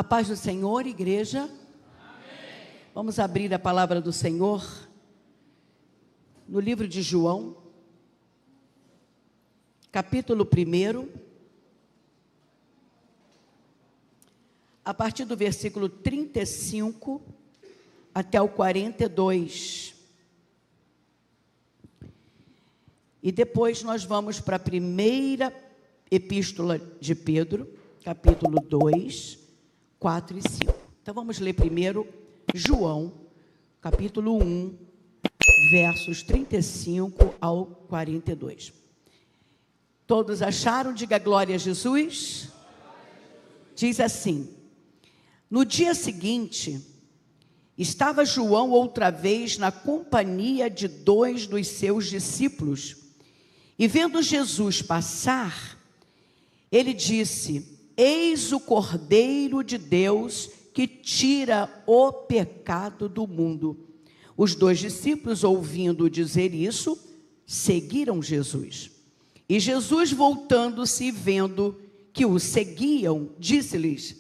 A paz do Senhor, igreja. Amém. Vamos abrir a palavra do Senhor no livro de João, capítulo 1, a partir do versículo 35 até o 42. E depois nós vamos para a primeira epístola de Pedro, capítulo 2, 4 e 5. Então vamos ler primeiro João, capítulo 1, versos 35 ao 42. Todos acharam? Diga glória a Jesus. Diz assim: no dia seguinte, estava João outra vez na companhia de 2 dos seus discípulos, e vendo Jesus passar, ele disse: eis o Cordeiro de Deus que tira o pecado do mundo. Os 2 discípulos, ouvindo dizer isso, seguiram Jesus. E Jesus, voltando-se e vendo que o seguiam, disse-lhes: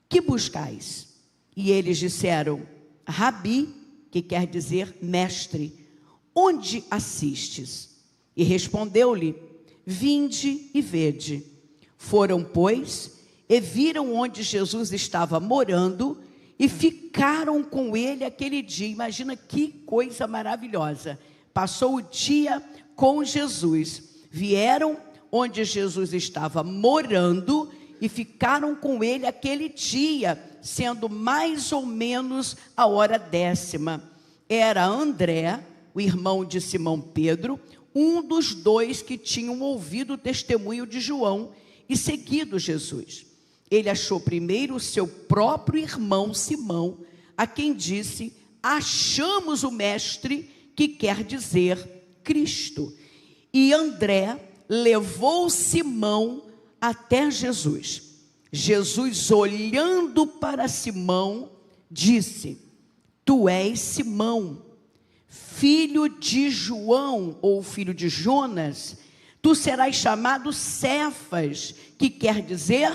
que buscais? E eles disseram: Rabi, que quer dizer mestre, onde assistes? E respondeu-lhe: vinde e vede. Foram, pois, e viram onde Jesus estava morando, e ficaram com ele aquele dia. Imagina que coisa maravilhosa. Passou o dia com Jesus. Vieram onde Jesus estava morando e ficaram com ele aquele dia, sendo mais ou menos a hora 10ª. Era André, o irmão de Simão Pedro, um dos 2 que tinham ouvido o testemunho de João e seguido Jesus. Ele achou primeiro o seu próprio irmão Simão, a quem disse: achamos o mestre, que quer dizer Cristo. E André levou Simão até Jesus. Jesus, olhando para Simão, disse: tu és Simão, filho de João, ou filho de Jonas. Tu serás chamado Cefas, que quer dizer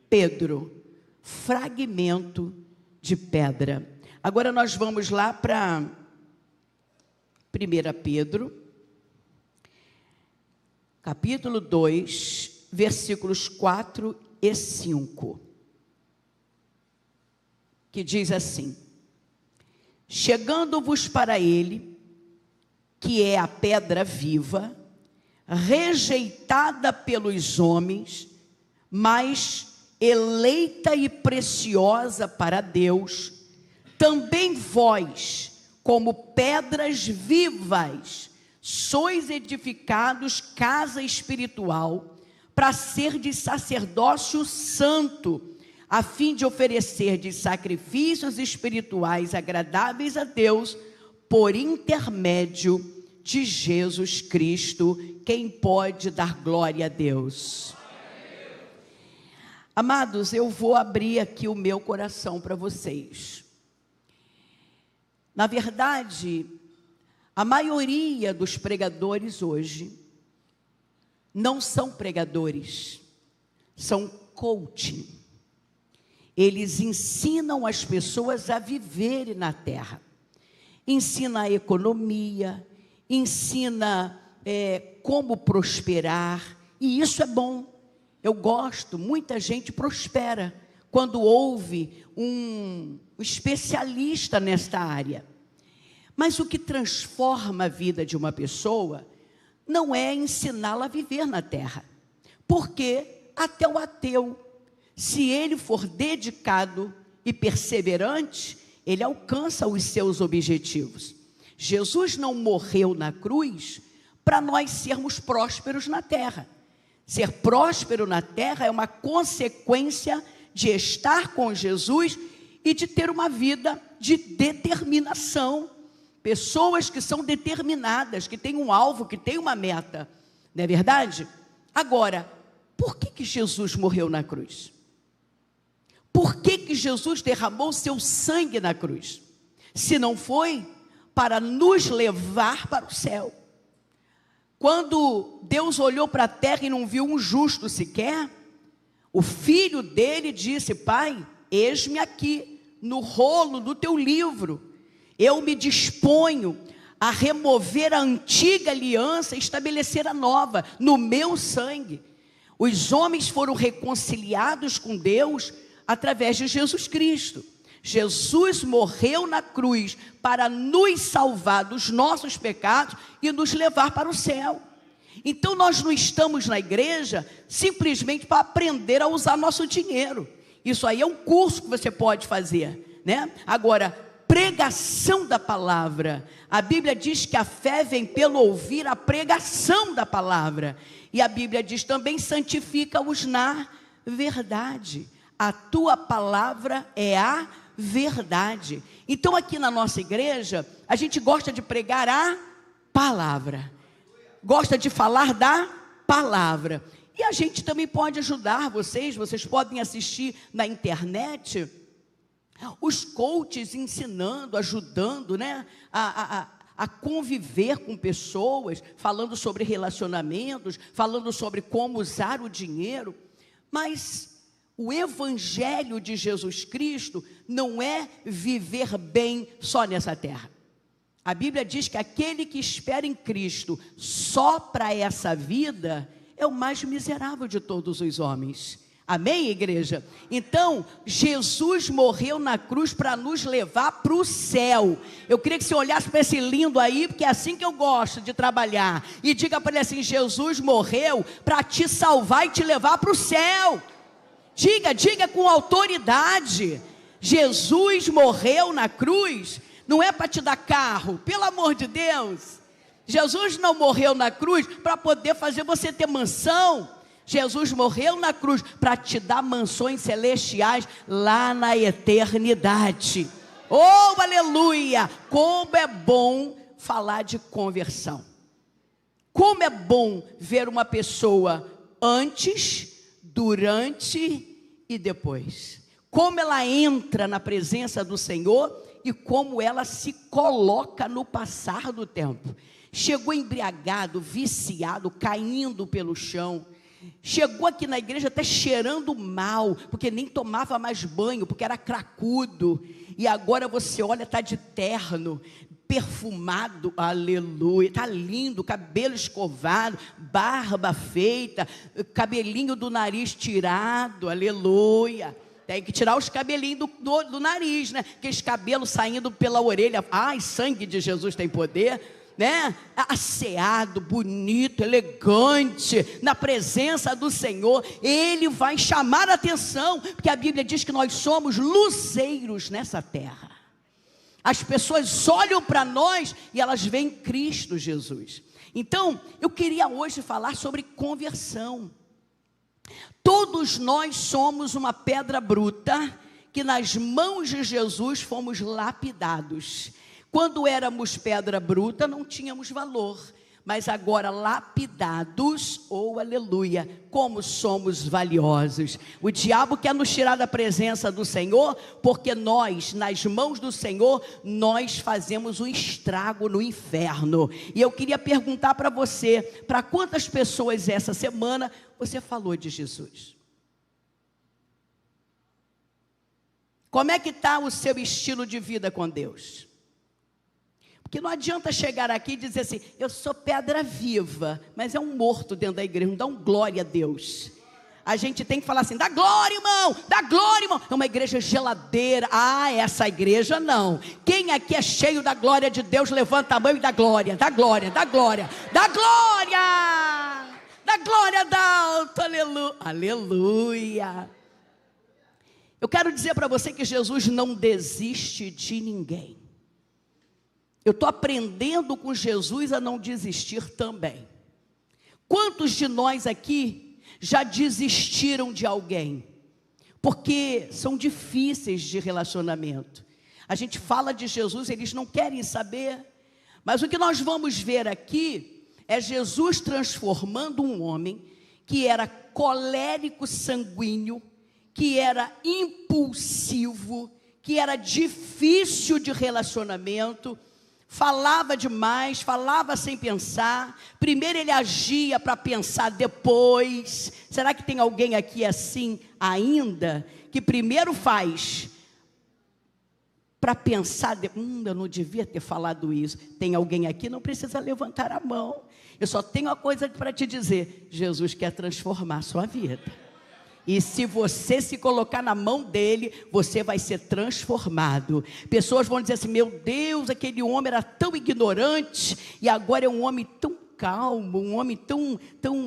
Pedro, fragmento de pedra. Agora nós vamos lá para 1 Pedro, capítulo 2, versículos 4 e 5, que diz assim: chegando-vos para ele, que é a pedra viva, rejeitada pelos homens, mas eleita e preciosa para Deus, também vós, como pedras vivas, sois edificados casa espiritual, para ser de sacerdócio santo, a fim de oferecer de sacrifícios espirituais agradáveis a Deus, por intermédio de Jesus Cristo. Quem pode dar glória a Deus? Amados, eu vou abrir aqui o meu coração para vocês. Na verdade, a maioria dos pregadores hoje não são pregadores, são coaching. Eles ensinam as pessoas a viverem na terra. Ensina a economia, ensina como prosperar, e isso é bom. Eu gosto, muita gente prospera quando ouve um especialista nesta área. Mas o que transforma a vida de uma pessoa não é ensiná-la a viver na terra. Porque até o ateu, se ele for dedicado e perseverante, ele alcança os seus objetivos. Jesus não morreu na cruz para nós sermos prósperos na terra. Ser próspero na terra é uma consequência de estar com Jesus e de ter uma vida de determinação. Pessoas que são determinadas, que têm um alvo, que têm uma meta. Não é verdade? Agora, por que Jesus morreu na cruz? Por que Jesus derramou seu sangue na cruz? Se não foi para nos levar para o céu. Quando Deus olhou para a terra e não viu um justo sequer, O filho dele disse: pai, eis-me aqui, no rolo do teu livro. Eu me disponho a remover a antiga aliança e estabelecer a nova, no meu sangue. Os homens foram reconciliados com Deus através de Jesus Cristo. Jesus morreu na cruz para nos salvar dos nossos pecados e nos levar para o céu. Então nós não estamos na igreja simplesmente para aprender a usar nosso dinheiro. Isso aí é um curso que você pode fazer, né? Agora, pregação da palavra. A Bíblia diz que a fé vem pelo ouvir a pregação da palavra. E a Bíblia diz também: santifica-os na verdade. A tua palavra é a verdade. Então aqui na nossa igreja, a gente gosta de pregar a palavra. Gosta de falar da palavra. E a gente também pode ajudar vocês podem assistir na internet os coaches ensinando, ajudando, né, a conviver com pessoas, falando sobre relacionamentos, falando sobre como usar o dinheiro. Mas o evangelho de Jesus Cristo não é viver bem só nessa terra. A Bíblia diz que aquele que espera em Cristo só para essa vida é o mais miserável de todos os homens. Amém, igreja? Então, Jesus morreu na cruz para nos levar para o céu. Eu queria que você olhasse para esse lindo aí, porque é assim que eu gosto de trabalhar. E diga para ele assim: Jesus morreu para te salvar e te levar para o céu. Diga com autoridade. Jesus morreu na cruz, não é para te dar carro, pelo amor de Deus. Jesus não morreu na cruz para poder fazer você ter mansão. Jesus morreu na cruz para te dar mansões celestiais lá na eternidade. Oh, aleluia! Como é bom falar de conversão. Como é bom ver uma pessoa antes, durante e depois. Como ela entra na presença do Senhor e como ela se coloca no passar do tempo. Chegou embriagado, viciado, caindo pelo chão. Chegou aqui na igreja até cheirando mal, porque nem tomava mais banho, porque era cracudo. E agora você olha, está de terno, perfumado, aleluia, está lindo, cabelo escovado, barba feita, cabelinho do nariz tirado, aleluia. Tem que tirar os cabelinhos do nariz, né? Aqueles cabelos saindo pela orelha. Ai, sangue de Jesus tem poder, né? Asseado, bonito, elegante, na presença do Senhor. Ele vai chamar a atenção, porque a Bíblia diz que nós somos luzeiros nessa terra. As pessoas olham para nós e elas veem Cristo Jesus. Então, eu queria hoje falar sobre conversão. Todos nós somos uma pedra bruta, que nas mãos de Jesus fomos lapidados. Quando éramos pedra bruta, não tínhamos valor, mas agora lapidados, oh aleluia, como somos valiosos. O diabo quer nos tirar da presença do Senhor, porque nós, nas mãos do Senhor, nós fazemos um estrago no inferno. E eu queria perguntar para você, para quantas pessoas essa semana você falou de Jesus? Como é que está o seu estilo de vida com Deus? Porque não adianta chegar aqui e dizer assim: eu sou pedra viva, mas é um morto dentro da igreja, não dá um glória a Deus. A gente tem que falar assim: dá glória, irmão, dá glória, irmão. É uma igreja geladeira. Ah, essa igreja não. Quem aqui é cheio da glória de Deus, levanta a mão e dá glória, dá glória, dá glória, dá glória, dá glória, dá alto, aleluia, aleluia. Eu quero dizer para você que Jesus não desiste de ninguém. Eu estou aprendendo com Jesus a não desistir também. Quantos de nós aqui já desistiram de alguém? Porque são difíceis de relacionamento. A gente fala de Jesus, eles não querem saber. Mas o que nós vamos ver aqui é Jesus transformando um homem que era colérico sanguíneo, que era impulsivo, que era difícil de relacionamento, falava demais, falava sem pensar. Primeiro ele agia para pensar depois. Será que tem alguém aqui assim ainda? Que primeiro faz para pensar, eu não devia ter falado isso. Tem alguém aqui? Não precisa levantar a mão. Eu só tenho uma coisa para te dizer: Jesus quer transformar a sua vida. E se você se colocar na mão dele, você vai ser transformado. Pessoas vão dizer assim: meu Deus, aquele homem era tão ignorante e agora é um homem tão calmo, um homem tão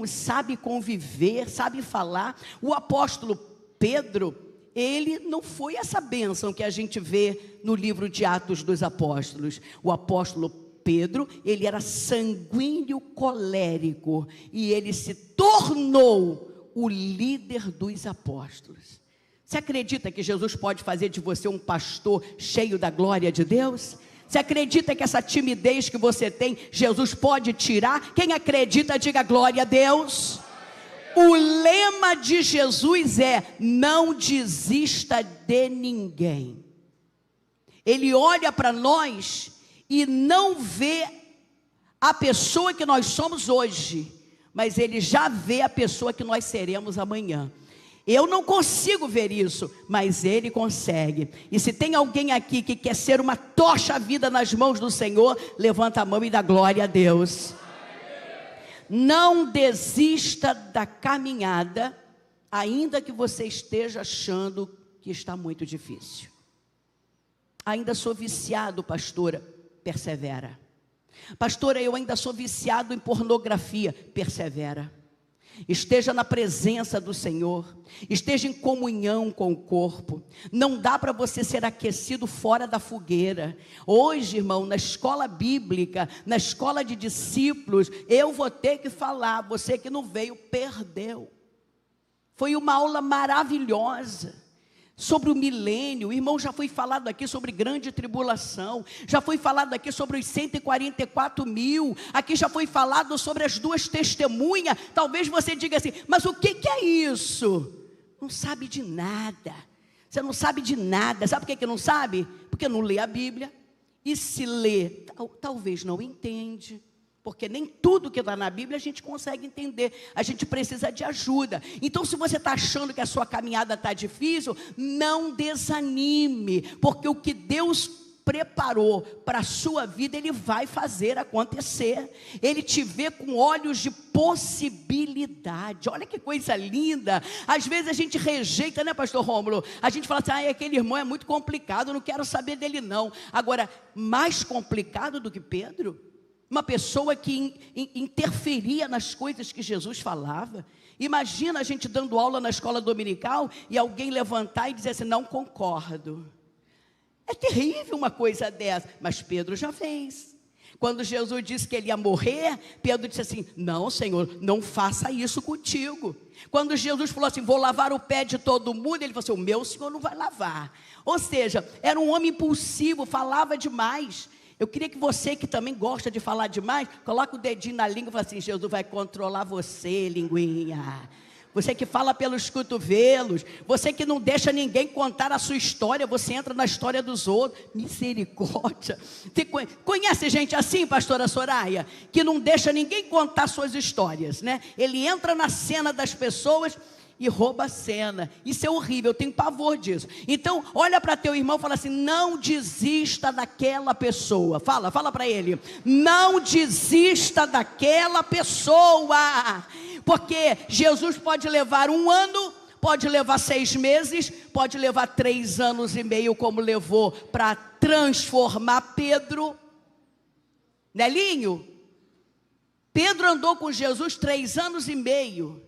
sabe conviver, sabe falar. O apóstolo Pedro, ele não foi essa bênção que a gente vê no livro de Atos dos Apóstolos. O apóstolo Pedro, ele era sanguíneo colérico e ele se tornou o líder dos apóstolos. Você acredita que Jesus pode fazer de você um pastor cheio da glória de Deus? Você acredita que essa timidez que você tem, Jesus pode tirar? Quem acredita, diga glória a Deus. O lema de Jesus é: não desista de ninguém. Ele olha para nós e não vê a pessoa que nós somos hoje, mas ele já vê a pessoa que nós seremos amanhã. Eu não consigo ver isso, mas ele consegue. E se tem alguém aqui que quer ser uma tocha vida nas mãos do Senhor, levanta a mão e dá glória a Deus. Não desista da caminhada, ainda que você esteja achando que está muito difícil. Ainda sou viciado, pastora, persevera. Pastora, eu ainda sou viciado em pornografia, persevera. Esteja na presença do Senhor, esteja em comunhão com o corpo. Não dá para você ser aquecido fora da fogueira. Hoje, irmão, na escola bíblica, na escola de discípulos, eu vou ter que falar: você que não veio, perdeu. Foi uma aula maravilhosa sobre o milênio. O irmão, já foi falado aqui sobre grande tribulação, já foi falado aqui sobre os 144 mil, aqui já foi falado sobre as duas testemunhas. Talvez você diga assim: mas o que é isso? Não sabe de nada. Você não sabe de nada. Sabe por que não sabe? Porque não lê a Bíblia. E se lê, talvez não entende. Porque nem tudo que está na Bíblia a gente consegue entender. A gente precisa de ajuda. Então, se você está achando que a sua caminhada está difícil, não desanime. Porque o que Deus preparou para a sua vida, Ele vai fazer acontecer. Ele te vê com olhos de possibilidade. Olha que coisa linda. Às vezes a gente rejeita, né, pastor Rômulo? A gente fala assim: aquele irmão é muito complicado, não quero saber dele não. Agora, mais complicado do que Pedro? Uma pessoa que interferia nas coisas que Jesus falava. Imagina a gente dando aula na escola dominical e alguém levantar e dizer assim: não concordo. É terrível uma coisa dessa. Mas Pedro já fez. Quando Jesus disse que ele ia morrer, Pedro disse assim: não, Senhor, não faça isso contigo. Quando Jesus falou assim: vou lavar o pé de todo mundo, ele falou assim: o meu Senhor não vai lavar. Ou seja, era um homem impulsivo, falava demais. Eu queria que você, que também gosta de falar demais, coloque o dedinho na língua e fala assim: Jesus vai controlar você, linguinha. Você que fala pelos cotovelos, você que não deixa ninguém contar a sua história, você entra na história dos outros. Misericórdia. Você conhece gente assim, pastora Soraya? Que não deixa ninguém contar suas histórias, né? Ele entra na cena das pessoas e rouba a cena. Isso é horrível, eu tenho pavor disso. Então, olha para teu irmão e fala assim: não desista daquela pessoa. Fala para ele: não desista daquela pessoa. Porque Jesus pode levar 1 ano, pode levar 6 meses, pode levar 3 anos e meio, como levou para transformar Pedro. Nelinho, Pedro andou com Jesus 3 anos e meio.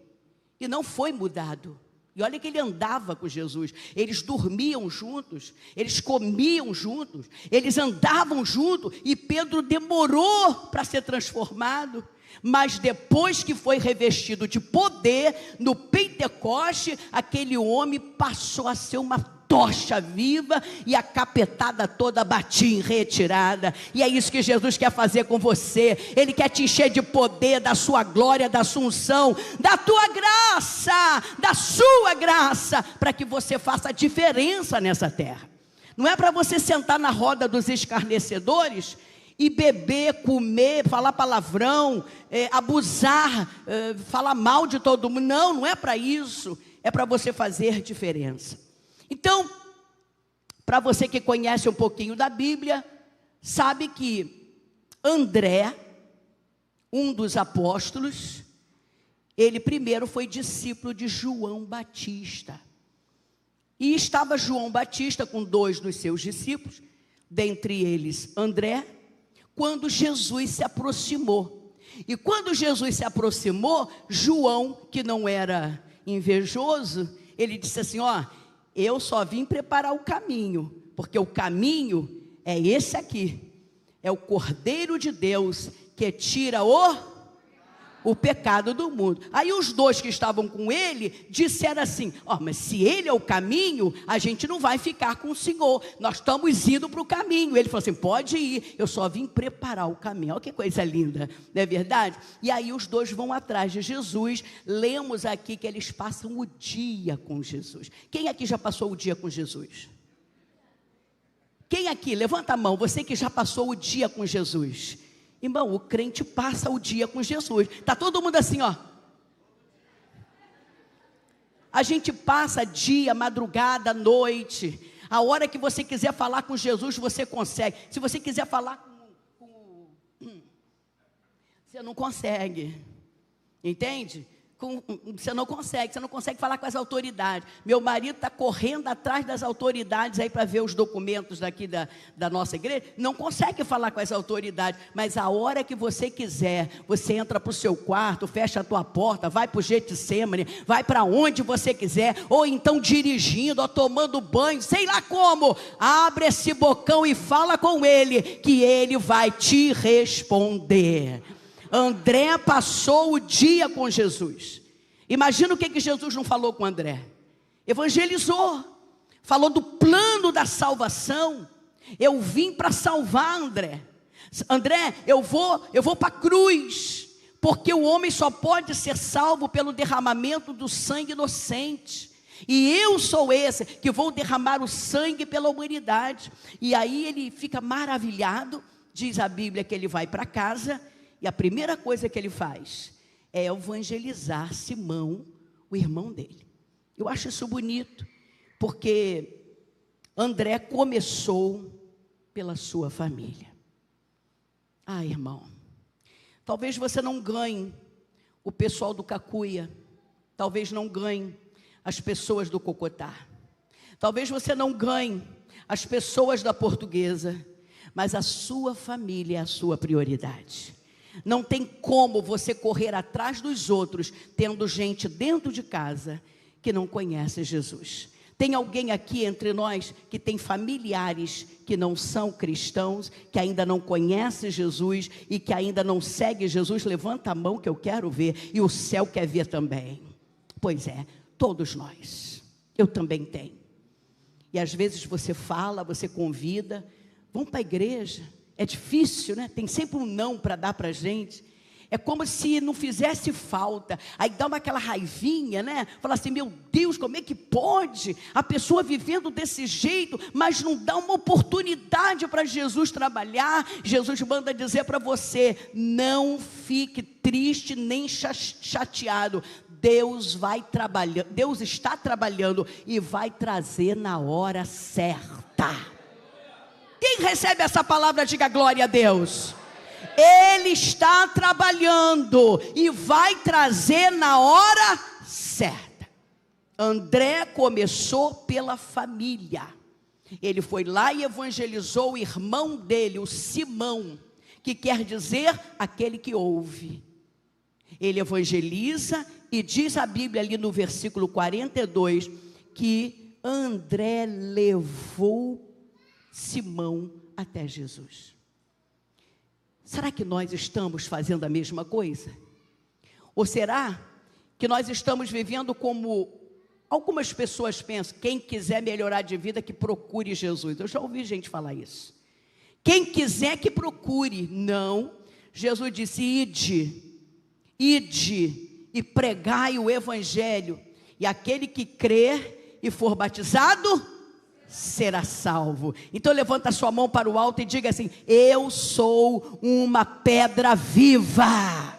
E não foi mudado. E olha que ele andava com Jesus. Eles dormiam juntos, eles comiam juntos, eles andavam juntos. E Pedro demorou para ser transformado. Mas depois que foi revestido de poder, no Pentecoste, aquele homem passou a ser uma tocha viva, e a capetada toda batia em retirada. E é isso que Jesus quer fazer com você. Ele quer te encher de poder, da sua glória, da sua unção, da tua graça, da sua graça, para que você faça a diferença nessa terra. Não é para você sentar na roda dos escarnecedores e beber, comer, falar palavrão, abusar, falar mal de todo mundo. Não, não é para isso. É para você fazer diferença. Então, para você que conhece um pouquinho da Bíblia, sabe que André, um dos apóstolos, ele primeiro foi discípulo de João Batista. E estava João Batista com 2 dos seus discípulos, dentre eles André, quando Jesus se aproximou. E quando Jesus se aproximou, João, que não era invejoso, ele disse assim: ó, eu só vim preparar o caminho, porque o caminho é esse aqui, é o Cordeiro de Deus, que tira o pecado do mundo. Aí os 2 que estavam com ele disseram assim: ó, mas se ele é o caminho, a gente não vai ficar com o Senhor, nós estamos indo para o caminho. Ele falou assim: pode ir, eu só vim preparar o caminho. Olha que coisa linda, não é verdade? E aí os 2 vão atrás de Jesus. Lemos aqui que eles passam o dia com Jesus. Quem aqui já passou o dia com Jesus? Quem aqui, levanta a mão, você que já passou o dia com Jesus. Irmão, o crente passa o dia com Jesus. Está todo mundo assim, ó. A gente passa dia, madrugada, noite. A hora que você quiser falar com Jesus, você consegue. Se você quiser falar você não consegue. Entende? Você não consegue falar com as autoridades. Meu marido está correndo atrás das autoridades aí para ver os documentos daqui da nossa igreja. Não consegue falar com as autoridades, mas a hora que você quiser, você entra para o seu quarto, fecha a tua porta, vai para o Getsemane, vai para onde você quiser, ou então dirigindo, ou tomando banho, sei lá como, abre esse bocão e fala com ele, que ele vai te responder. André passou o dia com Jesus. Imagina o que Jesus não falou com André. Evangelizou, falou do plano da salvação. Eu vim para salvar André. André, eu vou para a cruz, porque o homem só pode ser salvo pelo derramamento do sangue inocente. E eu sou esse que vou derramar o sangue pela humanidade. E aí ele fica maravilhado. Diz a Bíblia que ele vai para casa. E a primeira coisa que ele faz é evangelizar Simão, o irmão dele. Eu acho isso bonito, porque André começou pela sua família. Ah, irmão, talvez você não ganhe o pessoal do Cacuia, talvez não ganhe as pessoas do Cocotá, talvez você não ganhe as pessoas da Portuguesa, mas a sua família é a sua prioridade. Não tem como você correr atrás dos outros, tendo gente dentro de casa que não conhece Jesus. Tem alguém aqui entre nós que tem familiares que não são cristãos, que ainda não conhece Jesus e que ainda não segue Jesus? Levanta a mão que eu quero ver, e o céu quer ver também. Pois é, todos nós. Eu também tenho. E às vezes você fala, você convida, vamos para a igreja. É difícil, né? Tem sempre um não para dar para a gente. É como se não fizesse falta. Aí dá aquela raivinha, né? Fala assim: meu Deus, como é que pode? A pessoa vivendo desse jeito, mas não dá uma oportunidade para Jesus trabalhar. Jesus manda dizer para você: não fique triste nem chateado. Deus vai trabalhando, Deus está trabalhando e vai trazer na hora certa. Quem recebe essa palavra, diga glória a Deus. Ele está trabalhando e vai trazer na hora certa. André começou pela família. Ele foi lá e evangelizou o irmão dele, o Simão, que quer dizer aquele que ouve. Ele evangeliza e diz a Bíblia ali no versículo 42 que André levou Simão até Jesus. Será que nós estamos fazendo a mesma coisa? Ou será que nós estamos vivendo como algumas pessoas pensam? Quem quiser melhorar de vida, que procure Jesus. Eu já ouvi gente falar isso. Quem quiser que procure. Não, Jesus disse: ide e pregai o evangelho, e aquele que crer e for batizado será salvo. Então levanta a sua mão para o alto e diga assim: eu sou uma pedra viva.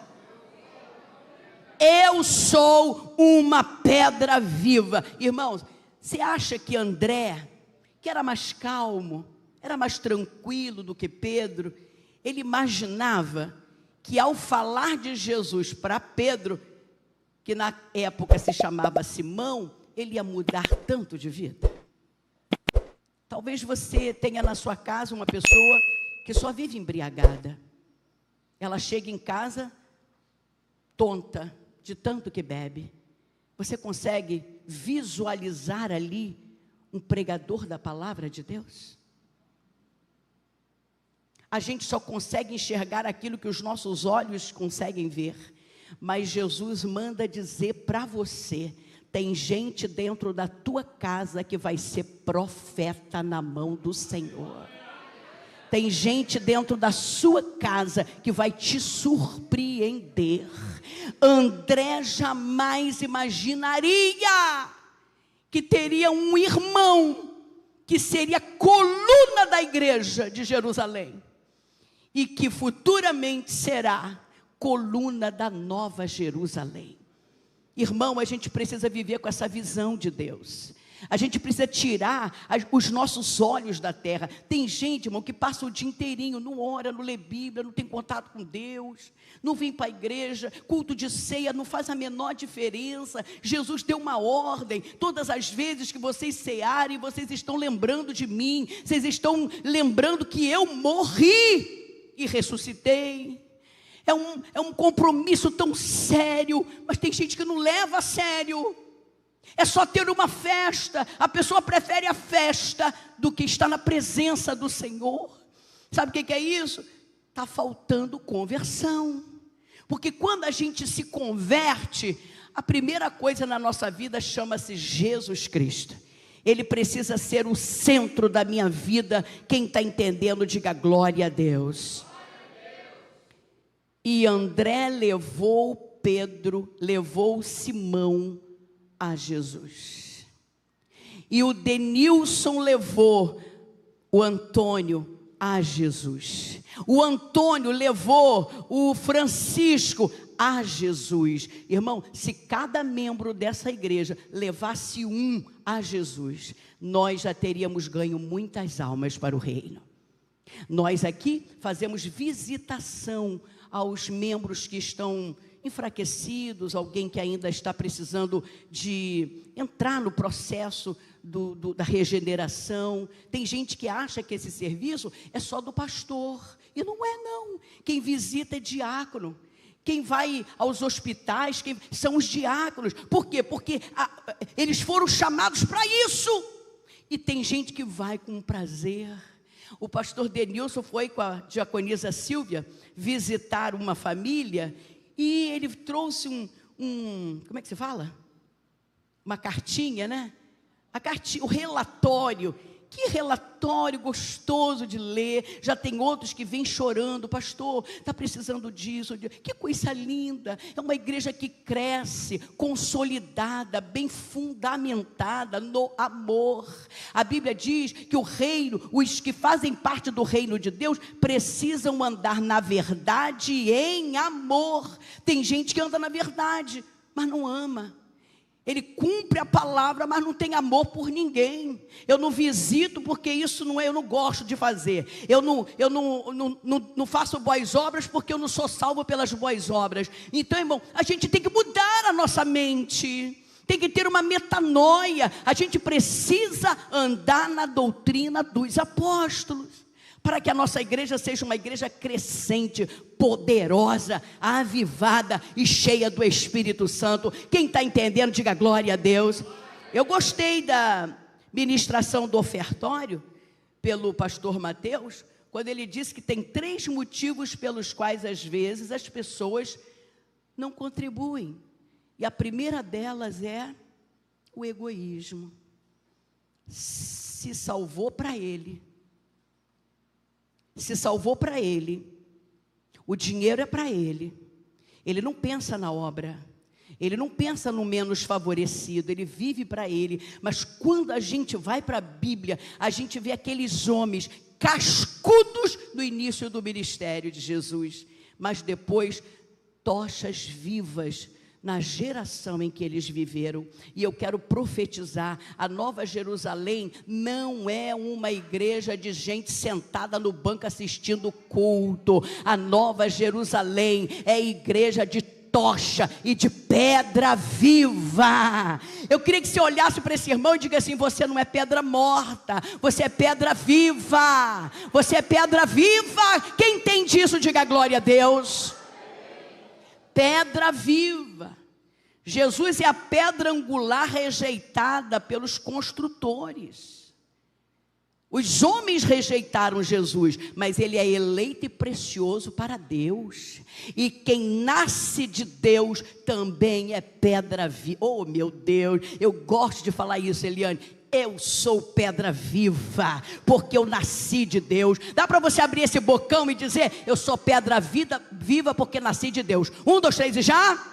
Eu sou uma pedra viva. Irmãos, você acha que André, que era mais calmo, era mais tranquilo do que Pedro, ele imaginava que ao falar de Jesus para Pedro, que na época se chamava Simão, ele ia mudar tanto de vida? Talvez você tenha na sua casa uma pessoa que só vive embriagada. Ela chega em casa tonta, de tanto que bebe. Você consegue visualizar ali um pregador da palavra de Deus? A gente só consegue enxergar aquilo que os nossos olhos conseguem ver, mas Jesus manda dizer para você: tem gente dentro da tua casa que vai ser profeta na mão do Senhor. Tem gente dentro da sua casa que vai te surpreender. André jamais imaginaria que teria um irmão que seria coluna da igreja de Jerusalém e que futuramente será coluna da Nova Jerusalém. Irmão, a gente precisa viver com essa visão de Deus. A gente precisa tirar os nossos olhos da terra. Tem gente, irmão, que passa o dia inteirinho, não ora, não lê Bíblia, não tem contato com Deus, não vem para a igreja, culto de ceia não faz a menor diferença. Jesus deu uma ordem: todas as vezes que vocês cearem, vocês estão lembrando de mim, vocês estão lembrando que eu morri e ressuscitei. É um compromisso tão sério, mas tem gente que não leva a sério. É só ter uma festa. A pessoa prefere a festa do que estar na presença do Senhor. Sabe o que é isso? Está faltando conversão. Porque quando a gente se converte, a primeira coisa na nossa vida chama-se Jesus Cristo. Ele precisa ser o centro da minha vida. Quem está entendendo, diga glória a Deus. E André levou Pedro, levou Simão a Jesus. E o Denilson levou o Antônio a Jesus. O Antônio levou o Francisco a Jesus. Irmão, se cada membro dessa igreja levasse um a Jesus, nós já teríamos ganho muitas almas para o reino. Nós aqui fazemos visitação aos membros que estão enfraquecidos, alguém que ainda está precisando de entrar no processo da regeneração. Tem gente que acha que esse serviço é só do pastor, e não é não. Quem visita é diácono. Quem vai aos hospitais são os diáconos. Por quê? Porque eles foram chamados para isso. E tem gente que vai com prazer. O pastor Denilson foi com a diaconisa Silvia visitar uma família, e ele trouxe como é que se fala? Uma cartinha, né? O relatório. Que relatório gostoso de ler. Já tem outros que vêm chorando: pastor, está precisando disso. Que coisa linda. É uma igreja que cresce, consolidada, bem fundamentada no amor. A Bíblia diz que o reino, os que fazem parte do reino de Deus, precisam andar na verdade e em amor. Tem gente que anda na verdade, mas não ama. Ele cumpre a palavra, mas não tem amor por ninguém. Eu não visito porque isso não é, eu não gosto de fazer. Eu não faço boas obras porque eu não sou salvo pelas boas obras. Então, irmão, a gente tem que mudar a nossa mente. Tem que ter uma metanoia. A gente precisa andar na doutrina dos apóstolos, para que a nossa igreja seja uma igreja crescente, poderosa, avivada e cheia do Espírito Santo. Quem está entendendo, diga glória a Deus. Eu gostei da ministração do ofertório pelo pastor Mateus, quando ele disse que tem 3 motivos pelos quais às vezes as pessoas não contribuem. E a primeira delas é o egoísmo. Se salvou para ele. Se salvou para ele, o dinheiro é para ele, ele não pensa na obra, Ele não pensa no menos favorecido, ele vive para ele. Mas quando a gente vai para a Bíblia, a gente vê aqueles homens cascudos no início do ministério de Jesus, mas depois tochas vivas na geração em que eles viveram. E eu quero profetizar: a Nova Jerusalém não é uma igreja de gente sentada no banco assistindo culto. A Nova Jerusalém é igreja de tocha e de pedra viva. Eu queria que você olhasse para esse irmão e diga assim: você não é pedra morta, você é pedra viva. Você é pedra viva. Quem entende isso, diga glória a Deus. Pedra viva. Jesus é a pedra angular rejeitada pelos construtores. Os homens rejeitaram Jesus, mas ele é eleito e precioso para Deus. E quem nasce de Deus também é pedra viva. Oh, meu Deus, eu gosto de falar isso, Eliane. Eu sou pedra viva, porque eu nasci de Deus. Dá para você abrir esse bocão e dizer: eu sou pedra viva porque nasci de Deus. 1, 2, 3 e já?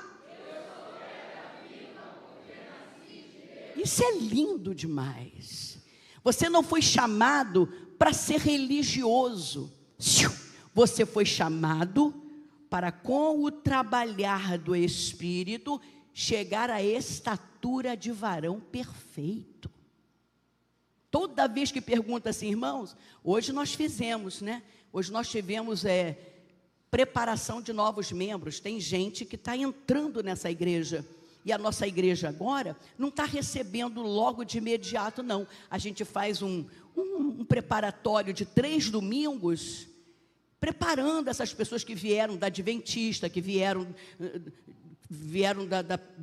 Isso é lindo demais. Você não foi chamado para ser religioso. Você foi chamado para, com o trabalhar do Espírito, chegar à estatura de varão perfeito. Toda vez que pergunta assim, irmãos, hoje nós fizemos, né? Hoje nós tivemos preparação de novos membros. Tem gente que está entrando nessa igreja. E a nossa igreja agora não está recebendo logo de imediato, não. A gente faz um preparatório de 3 domingos, preparando essas pessoas que vieram da Adventista, que vieram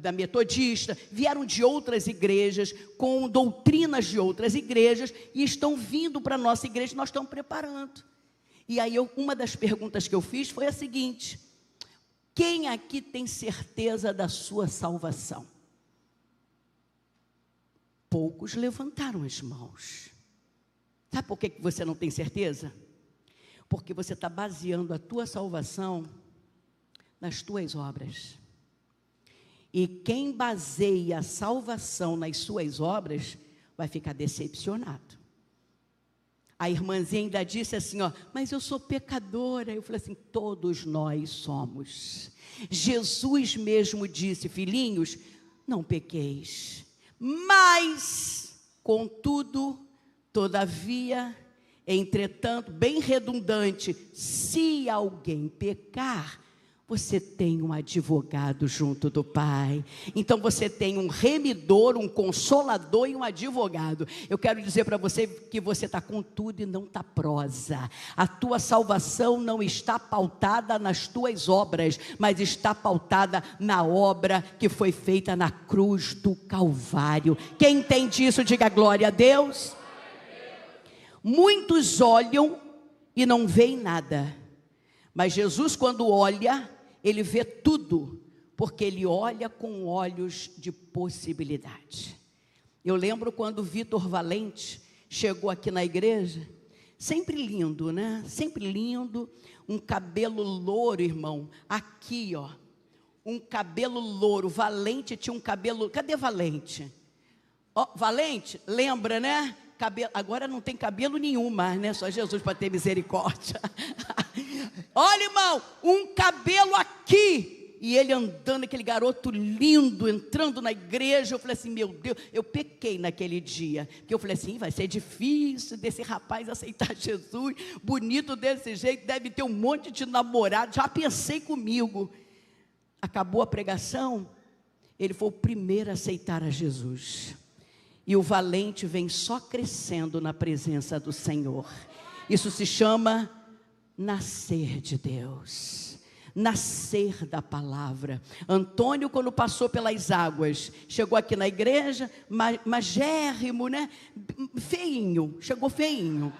da Metodista, vieram de outras igrejas, com doutrinas de outras igrejas, e estão vindo para a nossa igreja, nós estamos preparando. E aí uma das perguntas que eu fiz foi a seguinte: quem aqui tem certeza da sua salvação? Poucos levantaram as mãos. Sabe por que você não tem certeza? Porque você está baseando a tua salvação nas tuas obras. E quem baseia a salvação nas suas obras vai ficar decepcionado. A irmãzinha ainda disse assim, mas eu sou pecadora. Eu falei assim: todos nós somos. Jesus mesmo disse: filhinhos, não pequeis, mas, contudo, todavia, entretanto, bem redundante, se alguém pecar, você tem um advogado junto do Pai. Então você tem um remidor, um consolador e um advogado. Eu quero dizer para você que você está com tudo e não está prosa. A tua salvação não está pautada nas tuas obras, mas está pautada na obra que foi feita na cruz do Calvário. Quem entende isso, diga glória a Deus. Muitos olham e não veem nada, mas Jesus, quando olha, ele vê tudo, porque ele olha com olhos de possibilidade. Eu lembro quando Vitor Valente chegou aqui na igreja, sempre lindo, né? Sempre lindo, um cabelo louro, irmão, aqui, um cabelo louro. Valente tinha um cabelo, cadê Valente? Valente, lembra, né? Cabelo, agora não tem cabelo nenhum mais, né? Só Jesus para ter misericórdia. Olha, irmão, um cabelo aqui, e ele andando, aquele garoto lindo, entrando na igreja. Eu falei assim: meu Deus, eu pequei naquele dia, porque eu falei assim: vai ser difícil desse rapaz aceitar Jesus, bonito desse jeito, deve ter um monte de namorado. Já pensei comigo. Acabou a pregação, ele foi o primeiro a aceitar a Jesus. E o Valente vem só crescendo na presença do Senhor. Isso se chama nascer de Deus, nascer da palavra. Antônio, quando passou pelas águas, chegou aqui na igreja, magérrimo, né? Feinho, chegou feinho.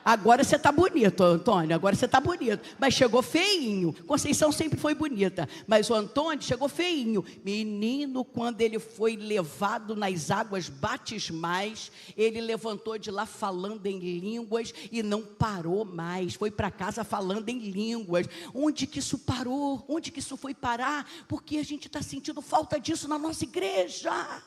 Agora você está bonito, Antônio, agora você está bonito. Mas chegou feinho. Conceição sempre foi bonita, mas o Antônio chegou feinho. Menino, quando ele foi levado nas águas batismais, ele levantou de lá falando em línguas e não parou mais. Foi para casa falando em línguas. Onde que isso parou? Onde que isso foi parar? Porque a gente está sentindo falta disso na nossa igreja.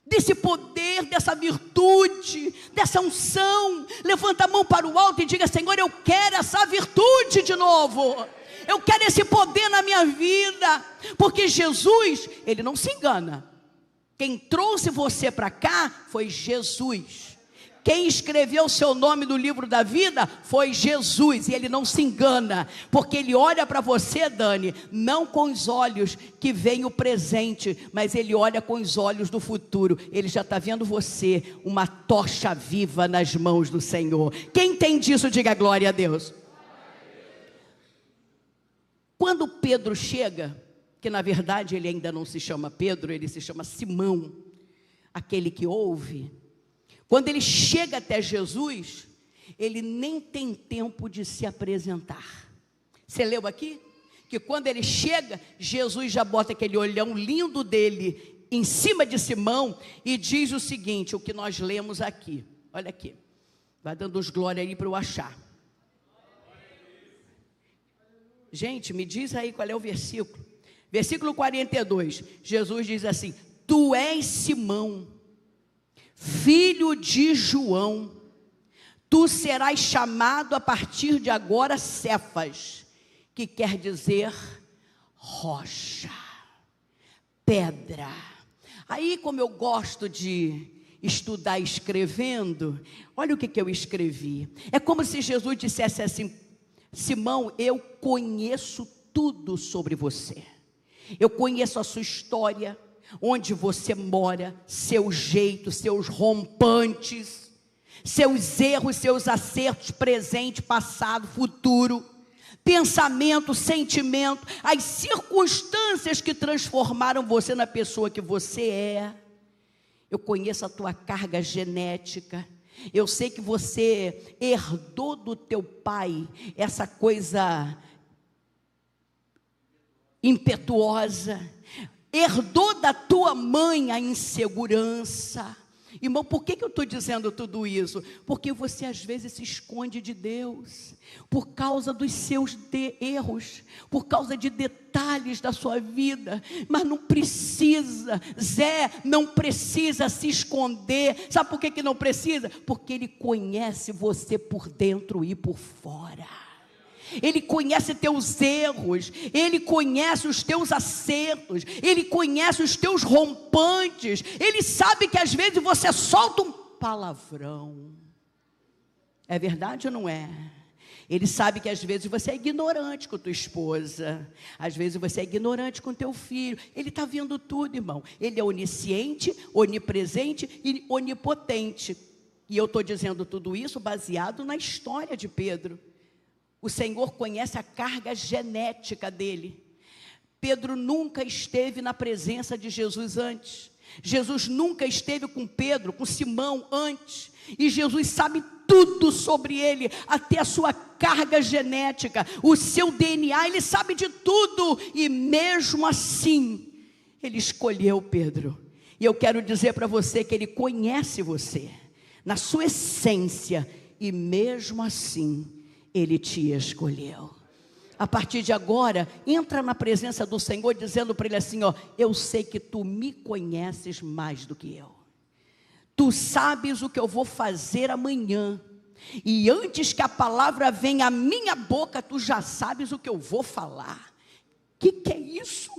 Desse poder, dessa virtude, dessa unção. Levanta a mão para o alto e diga: Senhor, eu quero essa virtude de novo. Eu quero esse poder na minha vida. Porque Jesus, ele não se engana. Quem trouxe você para cá foi Jesus. Quem escreveu o seu nome no livro da vida foi Jesus, e ele não se engana, porque ele olha para você, Dani, não com os olhos que veem o presente, mas ele olha com os olhos do futuro. Ele já está vendo você, uma tocha viva nas mãos do Senhor. Quem entende isso, diga glória a Deus. Quando Pedro chega, que na verdade ele ainda não se chama Pedro, ele se chama Simão, aquele que ouve. Quando ele chega até Jesus, ele nem tem tempo de se apresentar. Você leu aqui? Que quando ele chega, Jesus já bota aquele olhão lindo dele em cima de Simão e diz o seguinte, o que nós lemos aqui. Olha aqui, vai dando os glórias aí para eu achar. Gente, me diz aí qual é o versículo. Versículo 42, Jesus diz assim: Tu és Simão, filho de João, tu serás chamado a partir de agora Cefas, que quer dizer rocha, pedra. Aí, como eu gosto de estudar escrevendo, olha o que eu escrevi. É como se Jesus dissesse assim: Simão, eu conheço tudo sobre você. Eu conheço a sua história, onde você mora, seu jeito, seus rompantes, seus erros, seus acertos, presente, passado, futuro, pensamento, sentimento, as circunstâncias que transformaram você na pessoa que você é. Eu conheço a tua carga genética. Eu sei que você herdou do teu pai essa coisa impetuosa, herdou da tua mãe a insegurança. Irmão, por que eu estou dizendo tudo isso? Porque você às vezes se esconde de Deus, por causa dos seus erros, por causa de detalhes da sua vida. Mas não precisa, Zé, não precisa se esconder. Sabe por que não precisa? Porque Ele conhece você por dentro e por fora. Ele conhece teus erros, Ele conhece os teus acertos, Ele conhece os teus rompantes, Ele sabe que às vezes você solta um palavrão. É verdade ou não é? Ele sabe que às vezes você é ignorante com tua esposa, às vezes você é ignorante com teu filho. Ele está vendo tudo, irmão. Ele é onisciente, onipresente e onipotente. E eu estou dizendo tudo isso baseado na história de Pedro. O Senhor conhece a carga genética dele. Pedro nunca esteve na presença de Jesus antes. Jesus nunca esteve com Pedro, com Simão antes. E Jesus sabe tudo sobre ele, até a sua carga genética, o seu DNA, ele sabe de tudo. E mesmo assim, ele escolheu Pedro. E eu quero dizer para você que ele conhece você, na sua essência, e mesmo assim, Ele te escolheu. A partir de agora, entra na presença do Senhor, dizendo para Ele assim, ó: eu sei que Tu me conheces mais do que eu. Tu sabes o que eu vou fazer amanhã. E antes que a palavra venha à minha boca, Tu já sabes o que eu vou falar. Que é isso?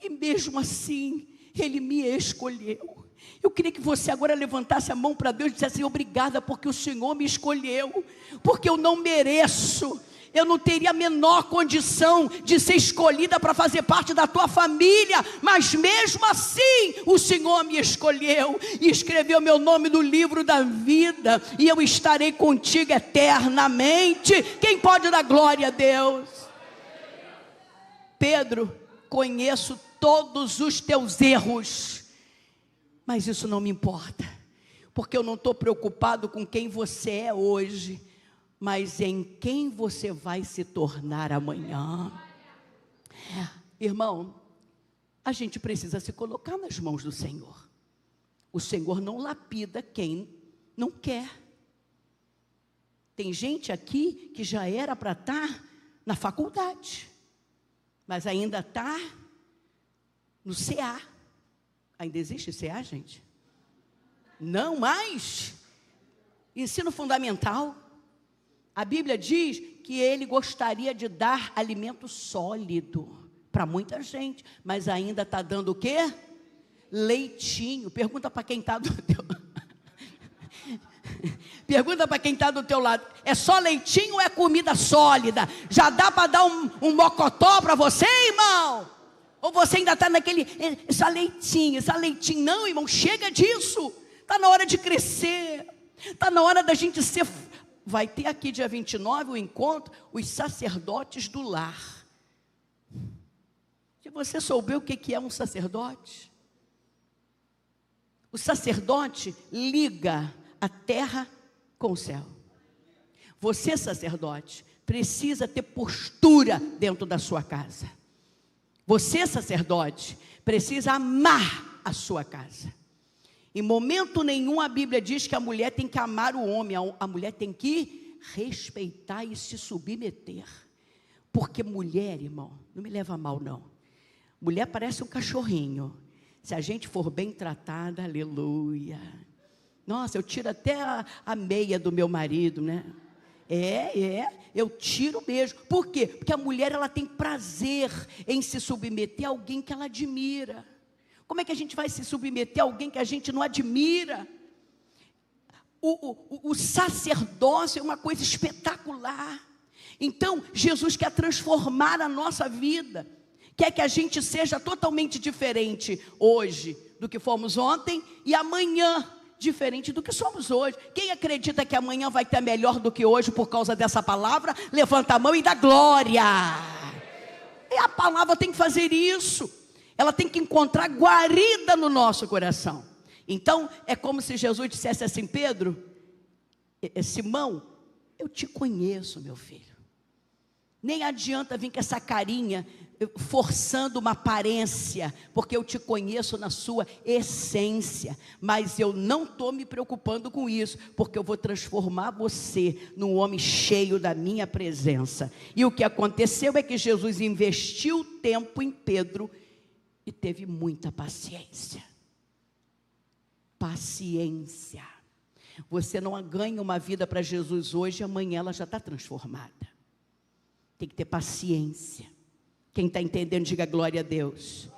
E mesmo assim, Ele me escolheu. Eu queria que você agora levantasse a mão para Deus e dissesse assim: obrigada porque o Senhor me escolheu, porque eu não mereço, eu não teria a menor condição de ser escolhida para fazer parte da tua família, mas mesmo assim o Senhor me escolheu e escreveu meu nome no livro da vida, e eu estarei contigo eternamente. Quem pode dar glória a Deus? Pedro, conheço todos os teus erros, mas isso não me importa, porque eu não estou preocupado com quem você é hoje, mas em quem você vai se tornar amanhã. Irmão, a gente precisa se colocar nas mãos do Senhor. O Senhor não lapida quem não quer. Tem gente aqui que já era para estar na faculdade, mas ainda está no CA. Ainda existe CA, gente? Não mais. Ensino fundamental. A Bíblia diz que ele gostaria de dar alimento sólido para muita gente, mas ainda está dando o quê? Leitinho. Pergunta para quem está do teu Pergunta para quem está do teu lado: é só leitinho ou é comida sólida? Já dá para dar um mocotó para você, irmão? Ou você ainda está naquele, só leitinho. Não, irmão, chega disso. Está na hora de crescer. Está na hora da gente ser... Vai ter aqui dia 29 o encontro, os sacerdotes do lar. Se você souber o que é um sacerdote, o sacerdote liga a terra com o céu. Você, sacerdote, precisa ter postura dentro da sua casa. Você, sacerdote, precisa amar a sua casa. Em momento nenhum a Bíblia diz que a mulher tem que amar o homem, a mulher tem que respeitar e se submeter. Porque mulher, irmão, não me leva a mal não, mulher parece um cachorrinho. Se a gente for bem tratada, aleluia. Nossa, eu tiro até a meia do meu marido, né? Eu tiro mesmo. Por quê? Porque a mulher, ela tem prazer em se submeter a alguém que ela admira. Como é que a gente vai se submeter a alguém que a gente não admira? O sacerdócio é uma coisa espetacular. Então, Jesus quer transformar a nossa vida. Quer que a gente seja totalmente diferente hoje do que fomos ontem e amanhã diferente do que somos hoje. Quem acredita que amanhã vai ter melhor do que hoje por causa dessa palavra, levanta a mão e dá glória. E a palavra tem que fazer isso. Ela tem que encontrar guarida no nosso coração. Então, é como se Jesus dissesse assim: Pedro, Simão, eu te conheço, meu filho. Nem adianta vir com essa carinha, forçando uma aparência, porque eu te conheço na sua essência. Mas eu não estou me preocupando com isso, porque eu vou transformar você num homem cheio da minha presença. E o que aconteceu é que Jesus investiu tempo em Pedro e teve muita paciência. Paciência. Você não ganha uma vida para Jesus hoje e amanhã ela já está transformada. Tem que ter paciência. Quem está entendendo, diga glória a Deus.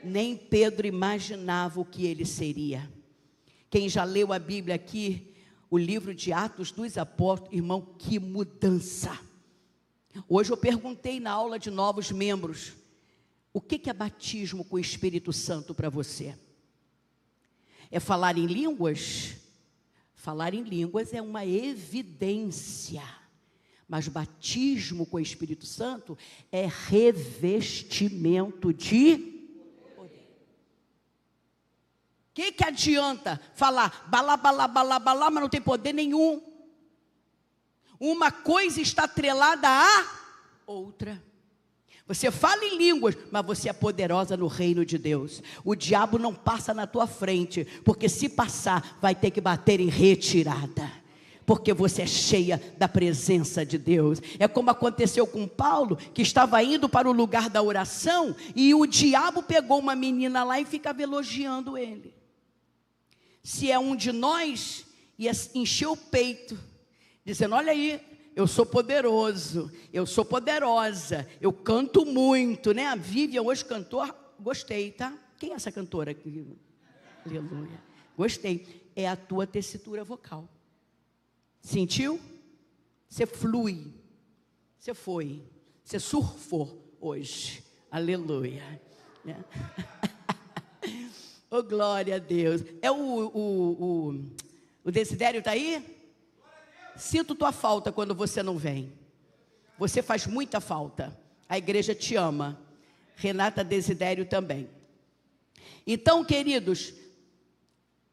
Nem Pedro imaginava o que ele seria. Quem já leu a Bíblia aqui, o livro de Atos dos Apóstolos, irmão, que mudança. Hoje eu perguntei na aula de novos membros: o que é batismo com o Espírito Santo para você? É falar em línguas? Falar em línguas é uma evidência. Mas batismo com o Espírito Santo é revestimento de poder. O que adianta falar balá, balá, balá, balá, mas não tem poder nenhum? Uma coisa está atrelada à outra. Você fala em línguas, mas você é poderosa no reino de Deus. O diabo não passa na tua frente, porque se passar, vai ter que bater em retirada. Porque você é cheia da presença de Deus. É como aconteceu com Paulo, que estava indo para o lugar da oração, e o diabo pegou uma menina lá e ficava elogiando ele. Se é um de nós, ia encher o peito, dizendo: olha aí, eu sou poderoso, eu sou poderosa, eu canto muito, né? A Vivian hoje cantou, gostei, tá? Quem é essa cantora aqui? Aleluia. Gostei. É a tua tessitura vocal. Sentiu? Você flui. Você foi. Você surfou hoje. Aleluia. Oh, glória a Deus. É o Desidério está aí? Sinto tua falta quando você não vem. Você faz muita falta. A igreja te ama. Renata Desidério também. Então, queridos,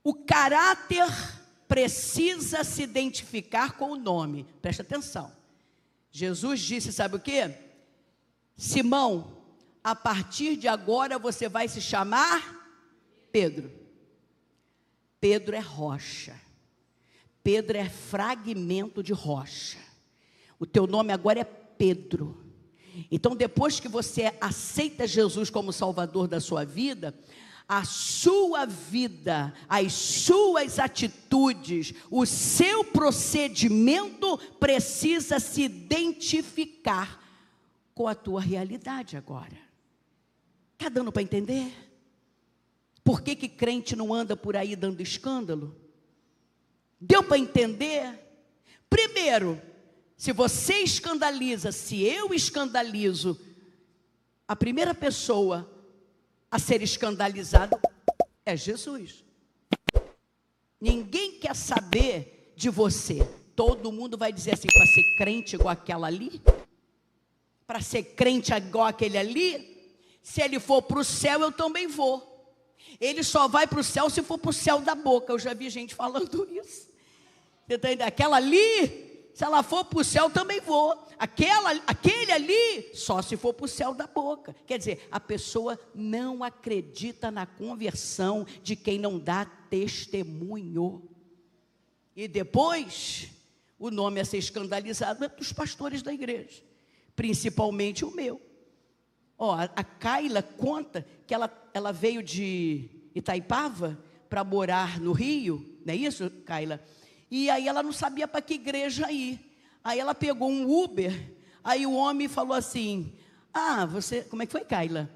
o caráter precisa se identificar com o nome. Presta atenção. Jesus disse, sabe o quê? Simão, a partir de agora você vai se chamar Pedro. Pedro é rocha. Pedro é fragmento de rocha. O teu nome agora é Pedro. Então, depois que você aceita Jesus como Salvador da sua vida, a sua vida, as suas atitudes, o seu procedimento precisa se identificar com a tua realidade agora. Está dando para entender? Por que crente não anda por aí dando escândalo? Deu para entender? Primeiro, se você escandaliza, se eu escandalizo, a primeira pessoa a ser escandalizado é Jesus. Ninguém quer saber de você. Todo mundo vai dizer assim, para ser crente igual aquela ali, para ser crente igual aquele ali, se ele for para o céu, eu também vou. Ele só vai para o céu se for para o céu da boca. Eu já vi gente falando isso. Você está entendendo? Aquela ali, se ela for para o céu, também vou. Aquele ali, só se for para o céu da boca. Quer dizer, a pessoa não acredita na conversão de quem não dá testemunho. E depois, o nome a ser escandalizado é dos pastores da igreja, principalmente o meu. A Kaila conta que ela veio de Itaipava para morar no Rio, não é isso, Kaila? E aí ela não sabia para que igreja ir. Aí ela pegou um Uber, aí o homem falou assim, você, como é que foi, Kaila?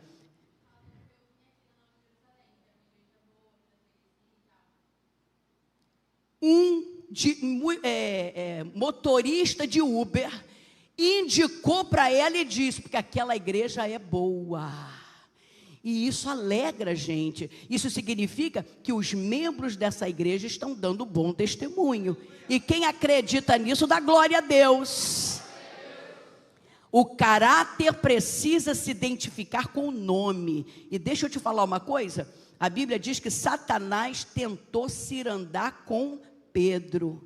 Motorista de Uber indicou para ela e disse, porque aquela igreja é boa. E isso alegra a gente. Isso significa que os membros dessa igreja estão dando bom testemunho. E quem acredita nisso, dá glória a Deus. O caráter precisa se identificar com o nome. E deixa eu te falar uma coisa. A Bíblia diz que Satanás tentou cirandar com Pedro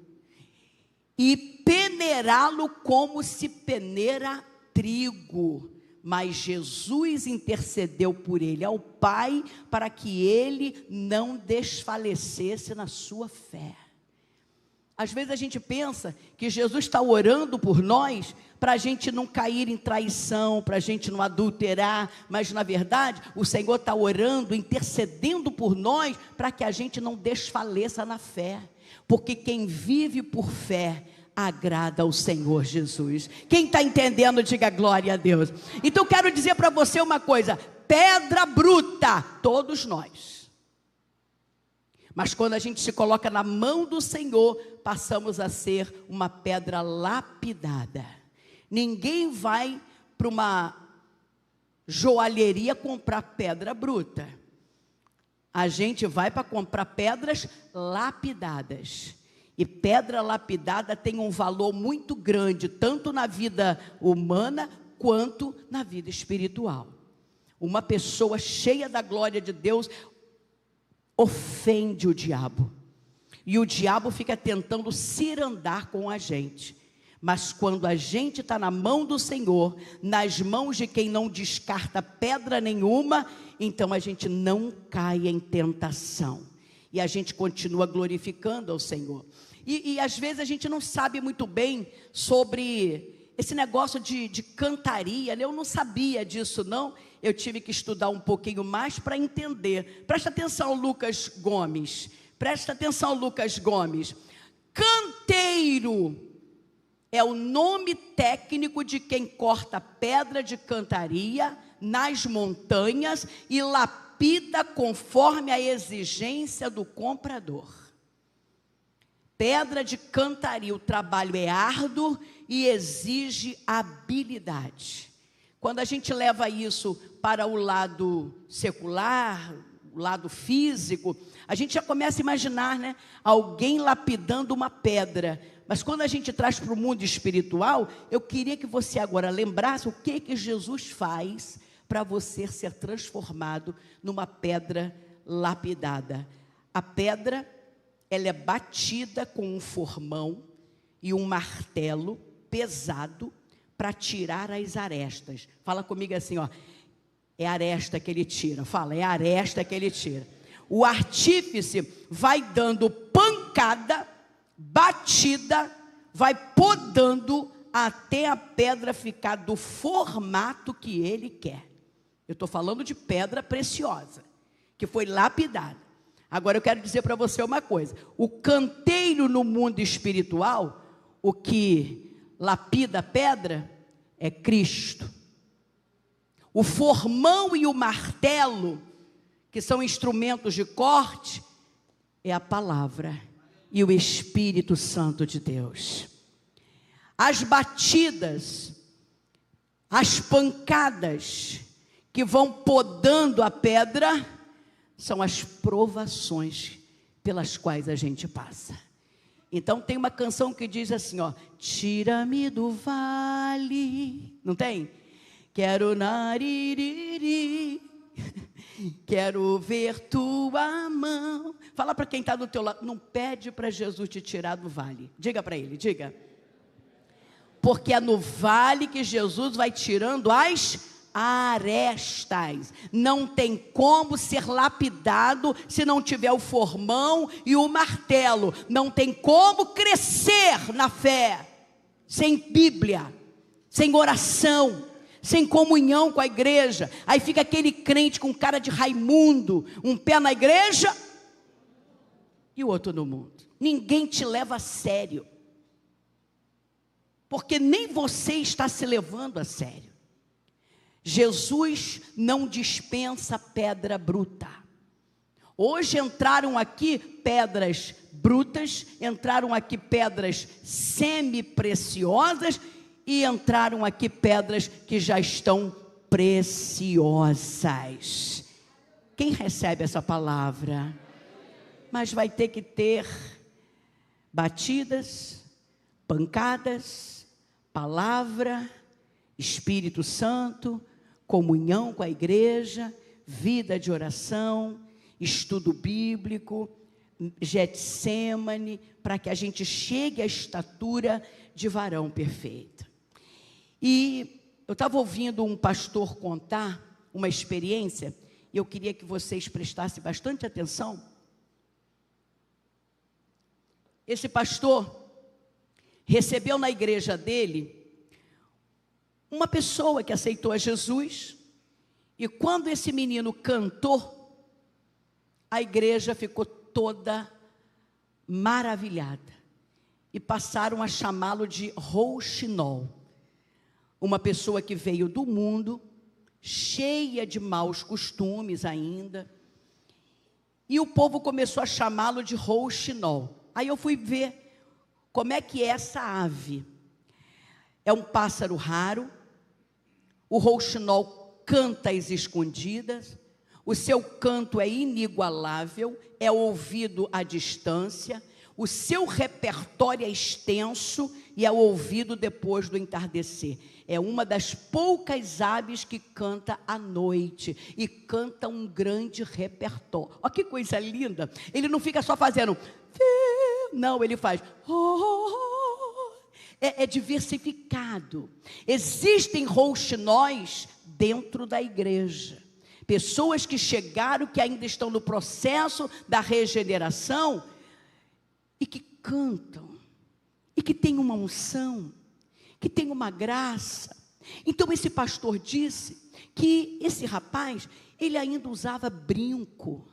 e peneirá-lo como se peneira trigo. Mas Jesus intercedeu por ele ao Pai, para que ele não desfalecesse na sua fé. Às vezes a gente pensa que Jesus está orando por nós, para a gente não cair em traição, para a gente não adulterar, mas na verdade o Senhor está orando, intercedendo por nós, para que a gente não desfaleça na fé, porque quem vive por fé agrada ao Senhor Jesus. Quem está entendendo, diga glória a Deus. Então quero dizer para você uma coisa: pedra bruta, todos nós. Mas quando a gente se coloca na mão do Senhor, passamos a ser uma pedra lapidada. Ninguém vai para uma joalheria comprar pedra bruta. A gente vai para comprar pedras lapidadas. E pedra lapidada tem um valor muito grande, tanto na vida humana, quanto na vida espiritual. Uma pessoa cheia da glória de Deus ofende o diabo. E o diabo fica tentando cirandar com a gente. Mas quando a gente está na mão do Senhor, nas mãos de quem não descarta pedra nenhuma, então a gente não cai em tentação. E a gente continua glorificando ao Senhor. E às vezes a gente não sabe muito bem sobre esse negócio de cantaria. Eu não sabia disso não. Eu tive que estudar um pouquinho mais para entender. Presta atenção, Lucas Gomes. Presta atenção, Lucas Gomes. Canteiro é o nome técnico de quem corta pedra de cantaria nas montanhas e lapida conforme a exigência do comprador. Pedra de cantaria, o trabalho é árduo e exige habilidade. Quando a gente leva isso para o lado secular, o lado físico, a gente já começa a imaginar, né? Alguém lapidando uma pedra. Mas quando a gente traz para o mundo espiritual, eu queria que você agora lembrasse o que Jesus faz para você ser transformado numa pedra lapidada. A pedra ela é batida com um formão e um martelo pesado para tirar as arestas. Fala comigo assim, ó. É a aresta que ele tira. Fala, é a aresta que ele tira. O artífice vai dando pancada, batida, vai podando até a pedra ficar do formato que ele quer. Eu estou falando de pedra preciosa, que foi lapidada. Agora eu quero dizer para você uma coisa. O canteiro no mundo espiritual, o que lapida a pedra, é Cristo. O formão e o martelo, que são instrumentos de corte, é a palavra e o Espírito Santo de Deus. As batidas, as pancadas que vão podando a pedra, são as provações pelas quais a gente passa. Então tem uma canção que diz assim, ó: tira-me do vale, não tem? Quero naririri, quero ver tua mão. Fala para quem está do teu lado, não pede para Jesus te tirar do vale. Diga para ele, diga. Porque é no vale que Jesus vai tirando as arestas. Não tem como ser lapidado se não tiver o formão e o martelo. Não tem como crescer na fé sem Bíblia, sem oração, sem comunhão com a igreja. Aí fica aquele crente com cara de Raimundo, um pé na igreja e o outro no mundo. Ninguém te leva a sério, porque nem você está se levando a sério. Jesus não dispensa pedra bruta. Hoje entraram aqui pedras brutas, entraram aqui pedras semi-preciosas e entraram aqui pedras que já estão preciosas. Quem recebe essa palavra? Mas vai ter que ter batidas, pancadas, palavra, Espírito Santo, comunhão com a igreja, vida de oração, estudo bíblico, Getsêmane, para que a gente chegue à estatura de varão perfeito. E eu estava ouvindo um pastor contar uma experiência, e eu queria que vocês prestassem bastante atenção. Esse pastor recebeu na igreja dele uma pessoa que aceitou a Jesus, e quando esse menino cantou, a igreja ficou toda maravilhada, e passaram a chamá-lo de rouxinol, uma pessoa que veio do mundo, cheia de maus costumes ainda, e o povo começou a chamá-lo de rouxinol. Aí eu fui ver como é que é essa ave. É um pássaro raro. O rouxinol canta às escondidas, o seu canto é inigualável, é ouvido à distância, o seu repertório é extenso e é ouvido depois do entardecer. É uma das poucas aves que canta à noite e canta um grande repertório. Olha que coisa linda! Ele não fica só fazendo, não, ele faz, é diversificado. Existem rouxinóis dentro da igreja, pessoas que chegaram, que ainda estão no processo da regeneração e que cantam, e que tem uma unção, que tem uma graça. Então esse pastor disse que esse rapaz, ele ainda usava brinco,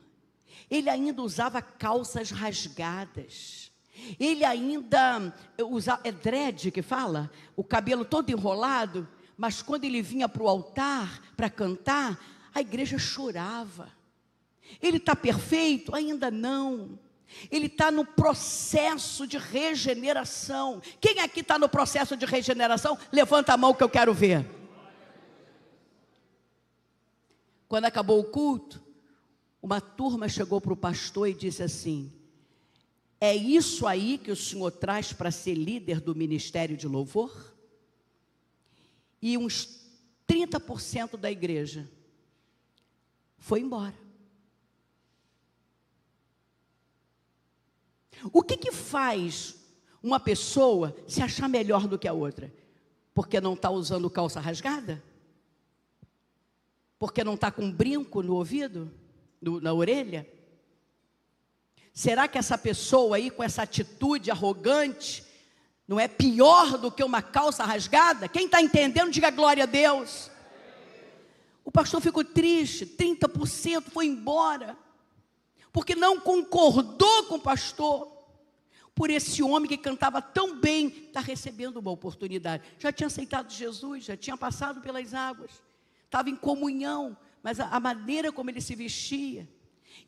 ele ainda usava calças rasgadas, ele ainda usava, é dread que fala, o cabelo todo enrolado, mas quando ele vinha para o altar para cantar, a igreja chorava. Ele está perfeito? Ainda não. Ele está no processo de regeneração. Quem aqui está no processo de regeneração? Levanta a mão que eu quero ver. Quando acabou o culto, uma turma chegou para o pastor e disse assim: é isso aí que o senhor traz para ser líder do ministério de louvor? E uns 30% da igreja foi embora. O que faz uma pessoa se achar melhor do que a outra? Porque não está usando calça rasgada? Porque não está com um brinco no ouvido? Na orelha? Será que essa pessoa aí com essa atitude arrogante não é pior do que uma calça rasgada? Quem está entendendo, diga glória a Deus. O pastor ficou triste, 30% foi embora, porque não concordou com o pastor. Por esse homem que cantava tão bem, está recebendo uma oportunidade. Já tinha aceitado Jesus, já tinha passado pelas águas, estava em comunhão, mas a maneira como ele se vestia.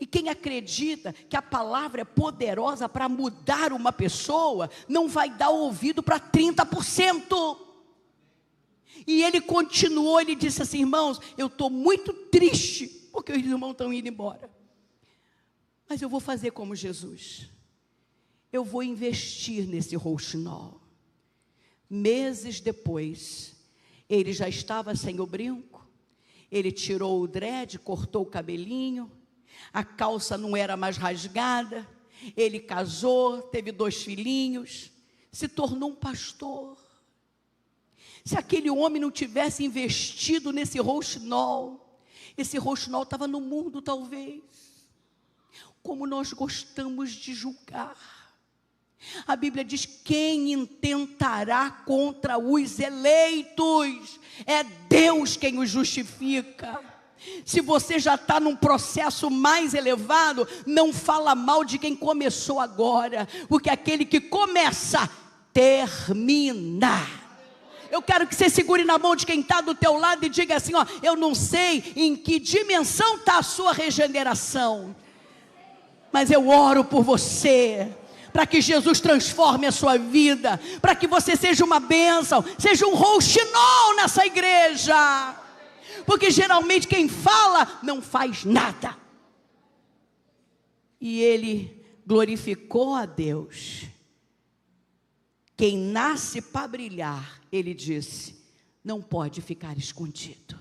E quem acredita que a palavra é poderosa para mudar uma pessoa, não vai dar ouvido para 30%. E ele continuou, ele disse assim: irmãos, eu estou muito triste, porque os irmãos estão indo embora. Mas eu vou fazer como Jesus. Eu vou investir nesse rouxinol. Meses depois, ele já estava sem o brinco, ele tirou o dread, cortou o cabelinho, a calça não era mais rasgada, ele casou, teve 2 filhinhos, se tornou um pastor. Se aquele homem não tivesse investido nesse rouxinol, esse rouxinol estava no mundo talvez. Como nós gostamos de julgar. A Bíblia diz: quem intentará contra os eleitos? É Deus quem os justifica. Se você já está num processo mais elevado, não fala mal de quem começou agora, porque aquele que começa, termina. Eu quero que você segure na mão de quem está do teu lado e diga assim: ó, eu não sei em que dimensão está a sua regeneração, mas eu oro por você, para que Jesus transforme a sua vida, para que você seja uma bênção, seja um rouxinol nessa igreja, porque geralmente quem fala não faz nada. E ele glorificou a Deus. Quem nasce para brilhar, ele disse, não pode ficar escondido.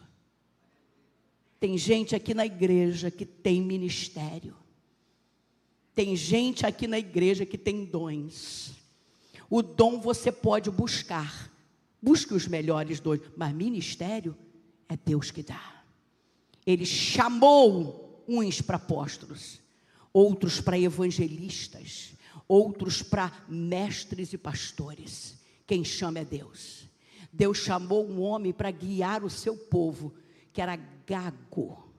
Tem gente aqui na igreja que tem ministério. Tem gente aqui na igreja que tem dons. O dom você pode buscar. Busque os melhores dons. Mas ministério é Deus que dá. Ele chamou uns para apóstolos, outros para evangelistas, outros para mestres e pastores. Quem chama é Deus. Deus chamou um homem para guiar o seu povo, que era gago.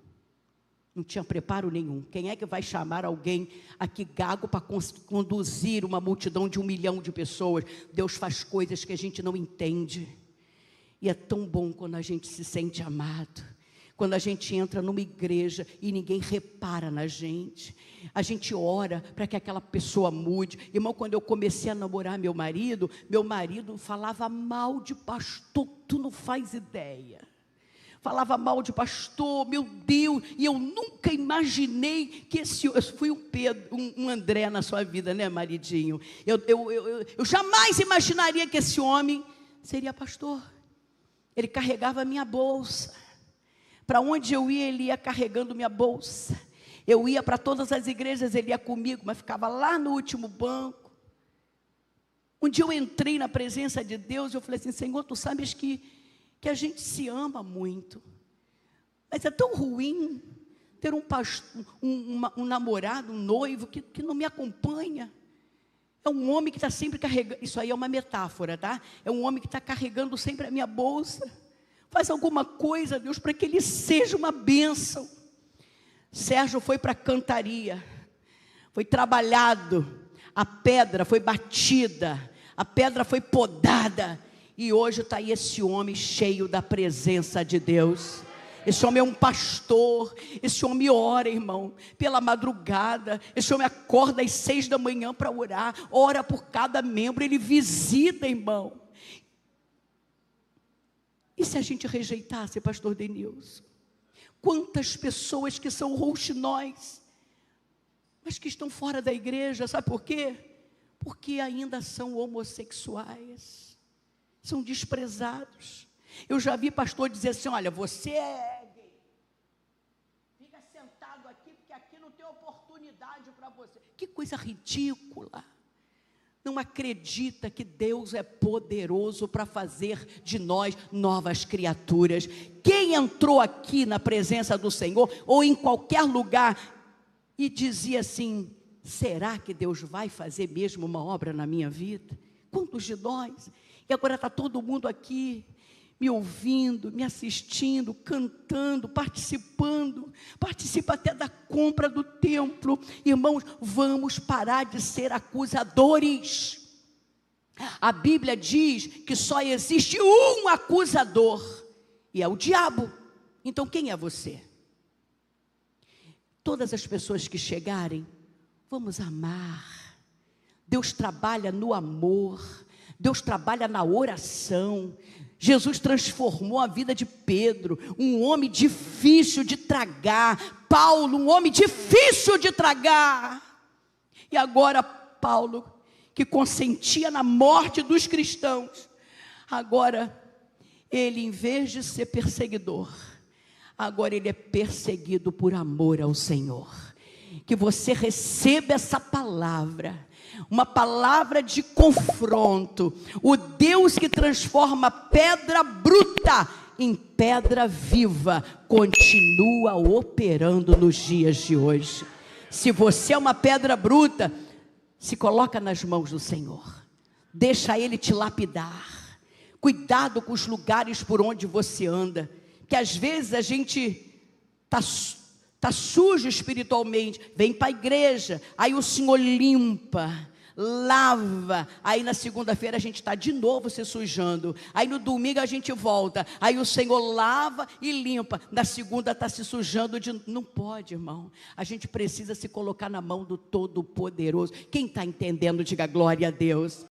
Não tinha preparo nenhum. Quem é que vai chamar alguém aqui gago para conduzir uma multidão de 1 milhão de pessoas? Deus faz coisas que a gente não entende. E é tão bom quando a gente se sente amado. Quando a gente entra numa igreja e ninguém repara na gente. A gente ora para que aquela pessoa mude. Irmão, quando eu comecei a namorar meu marido falava mal de pastor, tu não faz ideia. Falava mal de pastor, meu Deus, e eu nunca imaginei que eu fui um André na sua vida, né, maridinho? Eu jamais imaginaria que esse homem seria pastor. Ele carregava a minha bolsa. Para onde eu ia, ele ia carregando minha bolsa. Eu ia para todas as igrejas, ele ia comigo, mas ficava lá no último banco. Um dia eu entrei na presença de Deus e eu falei assim, Senhor, tu sabes que a gente se ama muito, mas é tão ruim ter um pastor, um namorado, um noivo que não me acompanha. É um homem que está sempre carregando, isso aí é uma metáfora, tá? É um homem que está carregando sempre a minha bolsa. Faz alguma coisa, Deus, para que ele seja uma bênção. Sérgio foi para a cantaria, foi trabalhado, a pedra foi batida, a pedra foi podada, e hoje está aí esse homem cheio da presença de Deus. Esse homem é um pastor, esse homem ora, irmão, pela madrugada, esse homem acorda às 6 da manhã para orar, ora por cada membro, ele visita, irmão. E se a gente rejeitasse, pastor Denilson? Quantas pessoas que são rouxinóis, mas que estão fora da igreja, sabe por quê? Porque ainda são homossexuais, são desprezados. Eu já vi pastor dizer assim, olha, você é gay, fica sentado aqui, porque aqui não tem oportunidade. oportunidade para você. Que coisa ridícula. Não acredita que Deus é poderoso para fazer de nós novas criaturas. Quem entrou aqui na presença do Senhor, ou em qualquer lugar, e dizia assim: será que Deus vai fazer mesmo uma obra na minha vida? Quantos de nós? E agora está todo mundo aqui, me ouvindo, me assistindo, cantando, participando, participa até da compra do templo. Irmãos, vamos parar de ser acusadores. A Bíblia diz que só existe um acusador, e é o diabo. Então quem é você? Todas as pessoas que chegarem, vamos amar. Deus trabalha no amor, Deus trabalha na oração. Jesus transformou a vida de Pedro, um homem difícil de tragar. Paulo, um homem difícil de tragar. E agora Paulo, que consentia na morte dos cristãos, agora ele, em vez de ser perseguidor, agora ele é perseguido por amor ao Senhor. Que você receba essa palavra, uma palavra de confronto. O Deus que transforma pedra bruta em pedra viva, continua operando nos dias de hoje. Se você é uma pedra bruta, se coloca nas mãos do Senhor, deixa Ele te lapidar. Cuidado com os lugares por onde você anda, que às vezes a gente está sujo espiritualmente, vem para a igreja, aí o Senhor limpa, lava, aí na segunda-feira a gente está de novo se sujando, aí no domingo a gente volta, aí o Senhor lava e limpa, na segunda está se sujando não pode, irmão. A gente precisa se colocar na mão do Todo-Poderoso. Quem está entendendo, diga glória a Deus.